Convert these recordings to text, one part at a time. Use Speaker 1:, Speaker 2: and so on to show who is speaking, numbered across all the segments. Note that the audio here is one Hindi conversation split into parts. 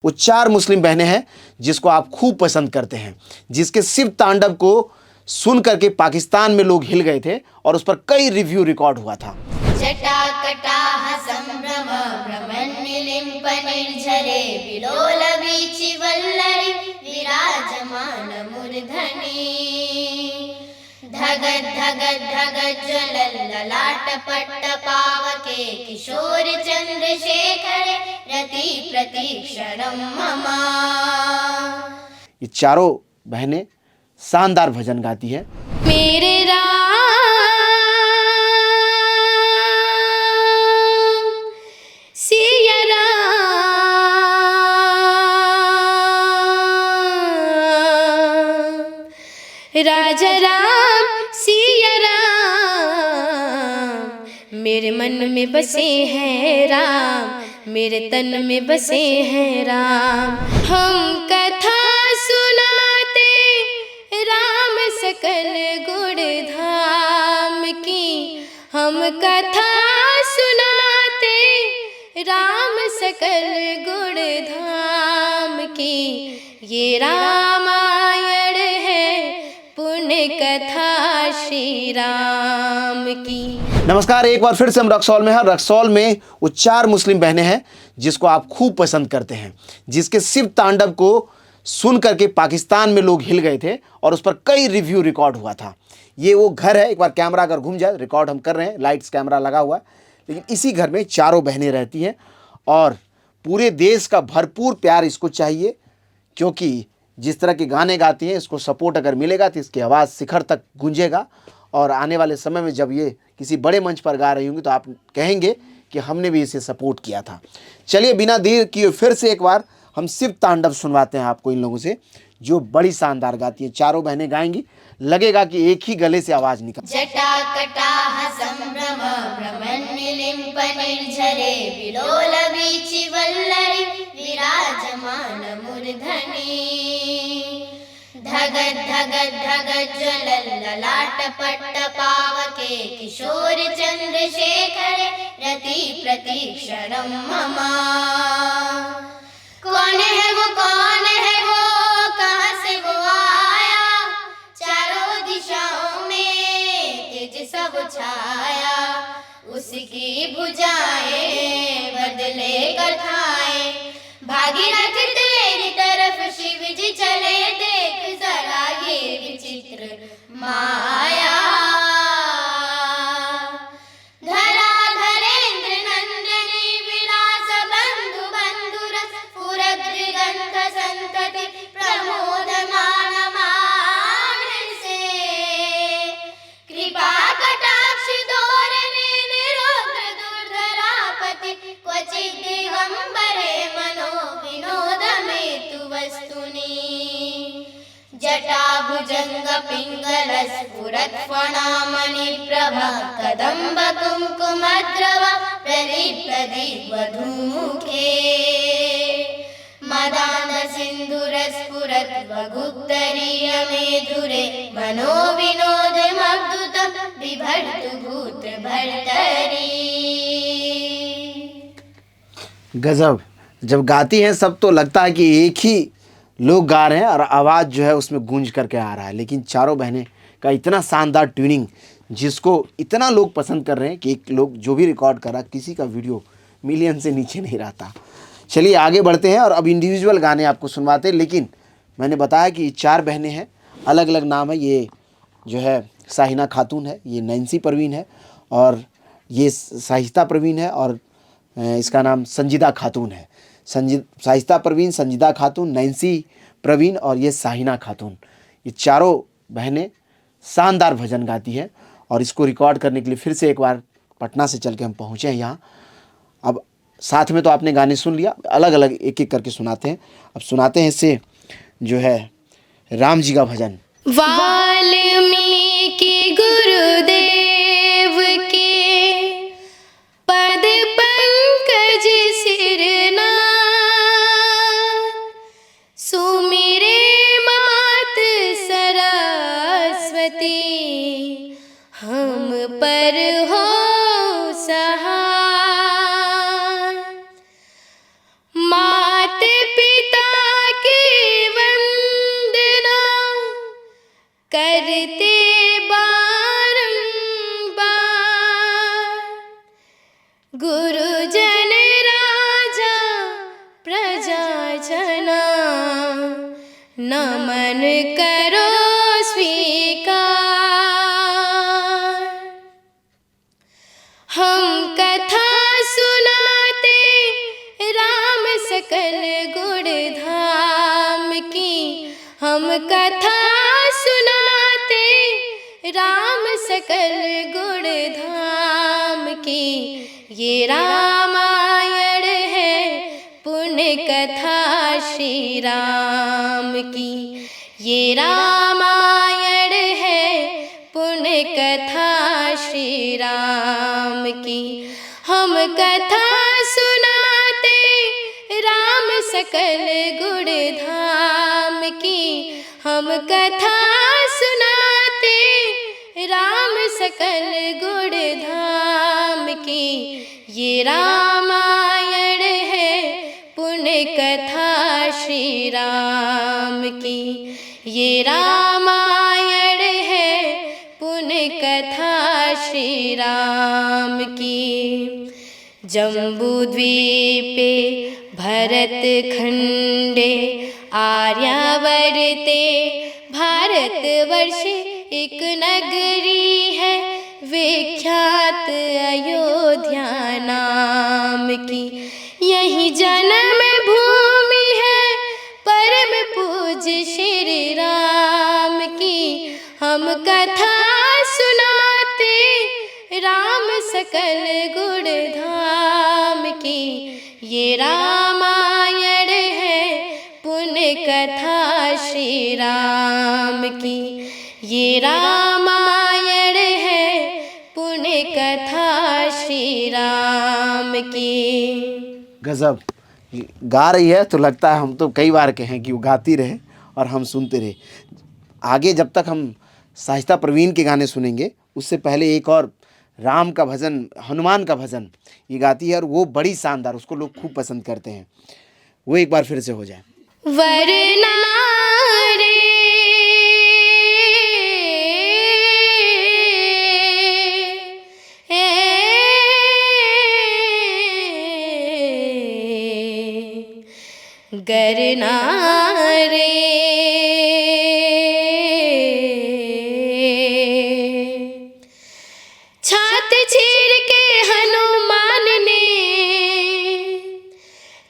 Speaker 1: वो 4 मुस्लिम बहनें हैं जिसको आप खूब पसंद करते हैं, जिसके शिव तांडव को सुन करके पाकिस्तान में लोग हिल गए थे और उस पर कई रिव्यू रिकॉर्ड हुआ था।
Speaker 2: जटाकटाः सम्भ्रम भ्रमन्निलिम्प निर्झरे विलोलवीचिवल्लरि विराजमान मूर्धनि धगद् धगद् धगद् ज्वलल्ललाटपट्ट पावके किशोर चंद्रशेखरे रति प्रतीक्षणं मम।
Speaker 1: ये चारों बहनें शानदार भजन गाती हैं।
Speaker 2: मेरे राम सिया राम राजा राम सिया राम मेरे मन में बसे हैं राम मेरे तन में बसे हैं राम। हम कथा सुनाते राम सकल गुण धाम की हम कथा सुनाते राम सकल गुण धाम की ये रामायण है पुण्य कथा श्री राम की।
Speaker 1: नमस्कार, एक बार फिर से हम रक्सौल में हैं। रक्सौल में वो 4 मुस्लिम बहनें हैं जिसको आप खूब पसंद करते हैं, जिसके शिव तांडव को सुन करके पाकिस्तान में लोग हिल गए थे और उस पर कई रिव्यू रिकॉर्ड हुआ था। ये वो घर है, एक बार कैमरा अगर घूम जाए, रिकॉर्ड हम कर रहे हैं, लाइट्स कैमरा लगा हुआ है, लेकिन इसी घर में चारों बहनें रहती हैं और पूरे देश का भरपूर प्यार इसको चाहिए, क्योंकि जिस तरह के गाने गाती हैं इसको सपोर्ट अगर मिलेगा तो इसकी आवाज़ शिखर तक गूंजेगा और आने वाले समय में जब ये किसी बड़े मंच पर गा रही होंगी तो आप कहेंगे कि हमने भी इसे सपोर्ट किया था। चलिए बिना देर किए फिर से एक बार हम शिव तांडव सुनवाते हैं आपको इन लोगों से, जो बड़ी शानदार गाती हैं। चारों बहनें गाएंगी, लगेगा कि एक ही गले से आवाज निकल।
Speaker 2: जटाकटाः सम्भ्रम भ्रमन्निलिम्प निर्झरे विलोलवीचिवल्लरि विराजमान मूर्धनि धगद् धगद् धगद् ज्वलल्ललाटपट्ट पावके किशोर चंद्रशेखरे रति प्रतीक्षणं मम। कौन है वो कहाँ से वो आया चारों दिशाओं में तेज सब छाया उसकी भुजाएं बदले कथाएं भागीरथ तेरी तरफ शिव जी चले देख जरा ये विचित्र माया। जटाभुजंग पिंगल स्फुरत् फणामणि प्रभा कदम्ब कुंकुमद्रव प्रदीप वधूमुखे मदान सिंधुर स्फुरत् वगुप्तरीय मेधुरे मनो विनोदमद्भुत बिभर्तु भूत भर्तरी।
Speaker 1: गजब, जब गाती हैं सब तो लगता है कि एक ही लोग गा रहे हैं और आवाज़ जो है उसमें गूंज करके आ रहा है, लेकिन चारों बहनें का इतना शानदार ट्यूनिंग जिसको इतना लोग पसंद कर रहे हैं कि एक लोग जो भी रिकॉर्ड कर रहा है किसी का वीडियो मिलियन से नीचे नहीं रहता। चलिए आगे बढ़ते हैं और अब इंडिविजुअल गाने आपको सुनवाते हैं, लेकिन मैंने बताया कि 4 बहनें हैं, अलग अलग नाम है। ये जो है साहिना खातून है, ये नैन्सी परवीन है और ये साहिस्ता परवीन है और इसका नाम संजीदा खातून है। साहिस्ता परवीन, संजीदा खातून, नैन्सी परवीन और ये साहिना खातून, ये चारों बहनें शानदार भजन गाती हैं और इसको रिकॉर्ड करने के लिए फिर से एक बार पटना से चल के हम पहुँचे हैं यहाँ। अब साथ में तो आपने गाने सुन लिया, अलग अलग एक एक करके सुनाते हैं। अब सुनाते हैं इससे जो है राम जी का भजन।
Speaker 2: वाल्मीकि गुरुदेव के पद पंकज सिरनाथ सुमिरे मात सरस्वती हम पर हो सहाय। मात पिता नमन करो स्वीकार। हम कथा सुनाते राम सकल गुण धाम की, हम कथा सुनाते राम सकल गुण धाम की। ये रामायण है पुण्य कथा श्री राम की, ये रामायण है पुण्य कथा श्री राम की। हम कथा सुनाते राम सकल गुण धाम की, हम कथा सुनाते राम सकल गुण धाम की। ये रामायण है पुण्य कथा श्री राम की, ये रामायण है पुण्य कथा श्री राम की। जम्बूद्वीपे भरतखंडे आर्यावर्ते भारतवर्षे एक नगरी है विख्यात अयोध्या नाम की। यही जन्म भूमि है परम पूज्य श्री राम की। हम कथा सुनाते राम सकल गुण धाम की। ये रामायण है पुण्य कथा श्री राम की, ये रामायण है पुण्य कथा श्री राम की।
Speaker 1: गजब गा रही है, तो लगता है हम तो कई बार कहें कि वो गाती रहे और हम सुनते रहे। आगे जब तक हम साहित्य प्रवीण के गाने सुनेंगे, उससे पहले एक और राम का भजन, हनुमान का भजन ये गाती है, और वो बड़ी शानदार, उसको लोग खूब पसंद करते हैं। वो एक बार फिर से हो जाए।
Speaker 2: वरना रे गरना रे छात चीर के हनुमान ने,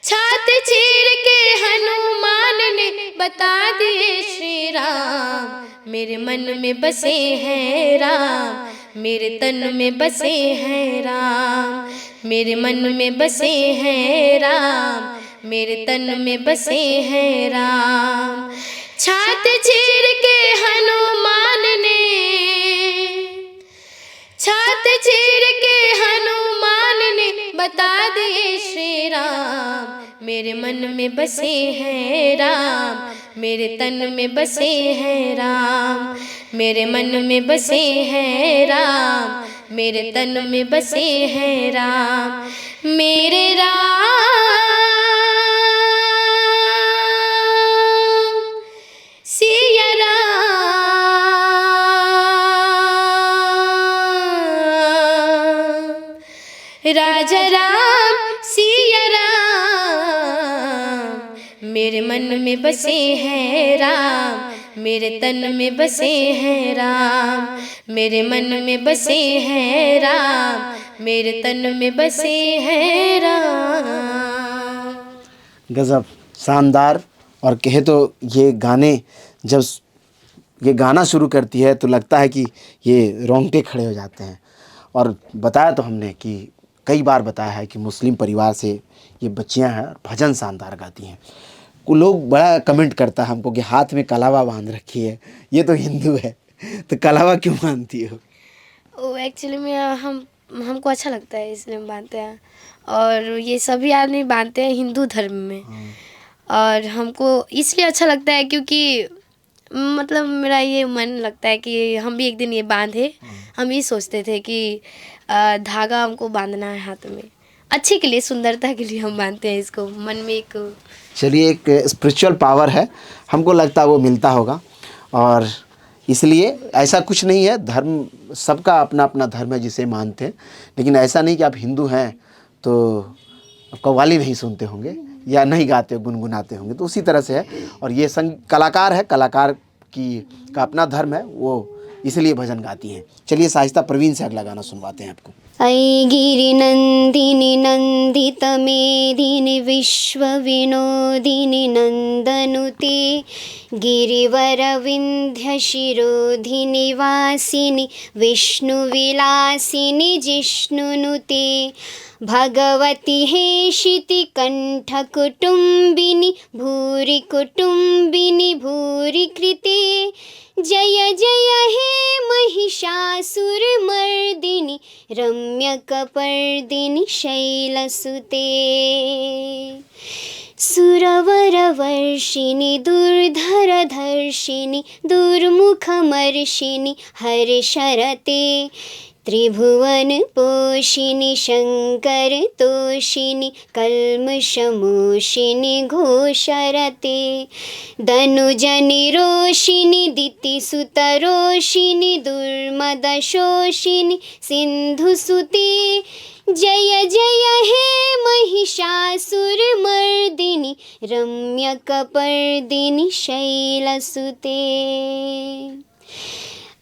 Speaker 2: छात चीर के हनुमान ने बता दिए श्री राम। मेरे मन में बसे हैं राम, मेरे तन में बसे हैं राम, मेरे मन में बसे हैं राम, मेरे तन में बसे हैं राम। छात चीर के हनुमान ने, छात चीर के हनुमान ने बता दिए श्री राम। मेरे मन में बसे हैं राम, मेरे तन में बसे हैं राम, मेरे मन में बसे हैं राम, मेरे तन में बसे हैं राम। मेरे राम सिया राम, राजा राम सिया राम। मेरे मन में बसे हैं राम, मेरे तन में बसे हैं राम, मेरे मन में बसे हैं राम, मेरे तन में बसे हैं राम।
Speaker 1: गजब शानदार। और कहे तो ये गाने जब ये गाना शुरू करती है तो लगता है कि ये रोंगटे खड़े हो जाते हैं। और बताया तो हमने कि कई बार बताया है कि मुस्लिम परिवार से ये बच्चियां हैं, भजन शानदार गाती हैं। को लोग बड़ा कमेंट करता है हमको कि हाथ में कलावा बांध रखी है, ये तो हिंदू है, तो कलावा क्यों बांधती हो?
Speaker 3: वो एक्चुअली में हमको अच्छा लगता है इसलिए हम बांधते हैं। और ये सभी आदमी बांधते हैं हिंदू धर्म में। और हमको इसलिए अच्छा लगता है क्योंकि मतलब मेरा ये मन लगता है कि हम भी एक दिन ये बांधे। हम ये सोचते थे कि धागा हमको बांधना है हाथ में, अच्छे के लिए, सुंदरता के लिए हम बांधते हैं इसको। मन में एक
Speaker 1: चलिए एक स्पिरिचुअल पावर है, हमको लगता है वो मिलता होगा। और इसलिए ऐसा कुछ नहीं है, धर्म सबका अपना अपना धर्म है जिसे मानते हैं। लेकिन ऐसा नहीं कि आप हिंदू हैं तो कव्वाली नहीं सुनते होंगे, या नहीं गाते हो, गुनगुनाते होंगे। तो उसी तरह से है। और ये कलाकार है, कलाकार की का अपना धर्म है, वो इसलिए भजन गाती हैं। चलिए साहिस्ता प्रवीण से अगला गाना सुनवाते हैं आपको।
Speaker 4: ऐ गिरिनन्दिनि नन्दित मेदिनि विश्वविनोदिनि नन्दनुते गिरिवरविन्ध्यशिरोधिनि वासिनि विष्णुविलासिनि जिष्णुनुते भगवति हेशिति कण्ठकुटुम्बिनि भूरि कुटुम्बिनि भूरि कृते जय जय हे महिषासुरमर्दिनि रम्यकपर्दिनि शैलसुते सुरवरवर्षिणि दुर्धरधर्षिणि दुर्मुखमर्षिणि हर्षरते त्रिभुवनपोषिणि शङ्करतोषिणि कल्मषमोषिणि घोषरते धनुजनिरोषिणि दितिसुतरोषिणि दुर्मदशोषिणि सिन्धुसुते जय जय हे महिषासुरमर्दिनि रम्यकपर्दिनि शैलसुते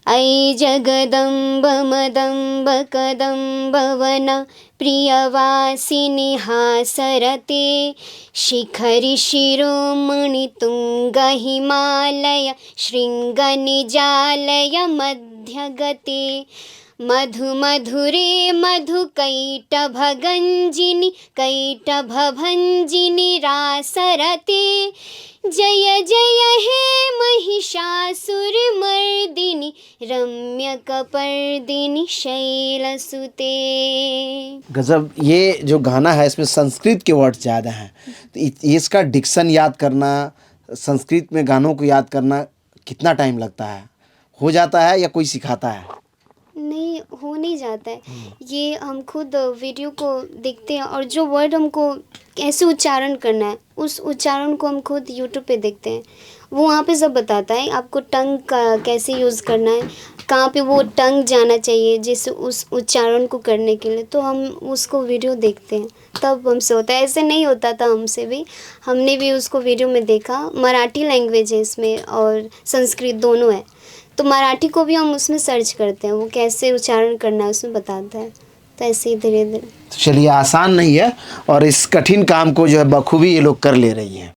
Speaker 4: ऐ जगदम्ब मदम्ब कदम्बवन प्रियवासिनि हासरते शिखरि शिरोमणि तुङ्ग हिमालय शृङ्गनिजालय मध्यगते मधुमधुरे मधुकैटभगञ्जिनि कैटभभञ्जिनि रासरते जय जय हे महिषासुरमर्दिनि रम्यकपर्दिनि शैलसुते।
Speaker 1: गजब। ये जो गाना है इसमें संस्कृत के वर्ड ज़्यादा हैं, तो इसका डिक्शन याद करना, संस्कृत में गानों को याद करना कितना टाइम लगता है? हो जाता है या कोई सिखाता है?
Speaker 4: नहीं, हो नहीं जाता है। ये हम खुद वीडियो को देखते हैं और जो वर्ड हमको कैसे उच्चारण करना है उस उच्चारण को हम खुद यूट्यूब पे देखते हैं। वो वहाँ पे सब बताता है आपको टंग का कैसे यूज़ करना है, कहाँ पे वो टंग जाना चाहिए जैसे उस उच्चारण को करने के लिए। तो हम उसको वीडियो देखते हैं तब हमसे होता है, ऐसे नहीं होता था हमसे भी। हमने भी उसको वीडियो में देखा। मराठी लैंग्वेज है इसमें और संस्कृत दोनों है, तो मराठी को भी हम उसमें सर्च करते हैं, वो कैसे उच्चारण करना है उसमें बताता है। तो ऐसे ही धीरे धीरे।
Speaker 1: चलिए, आसान नहीं है और इस कठिन काम को जो है बखूबी ये लोग कर ले रही हैं।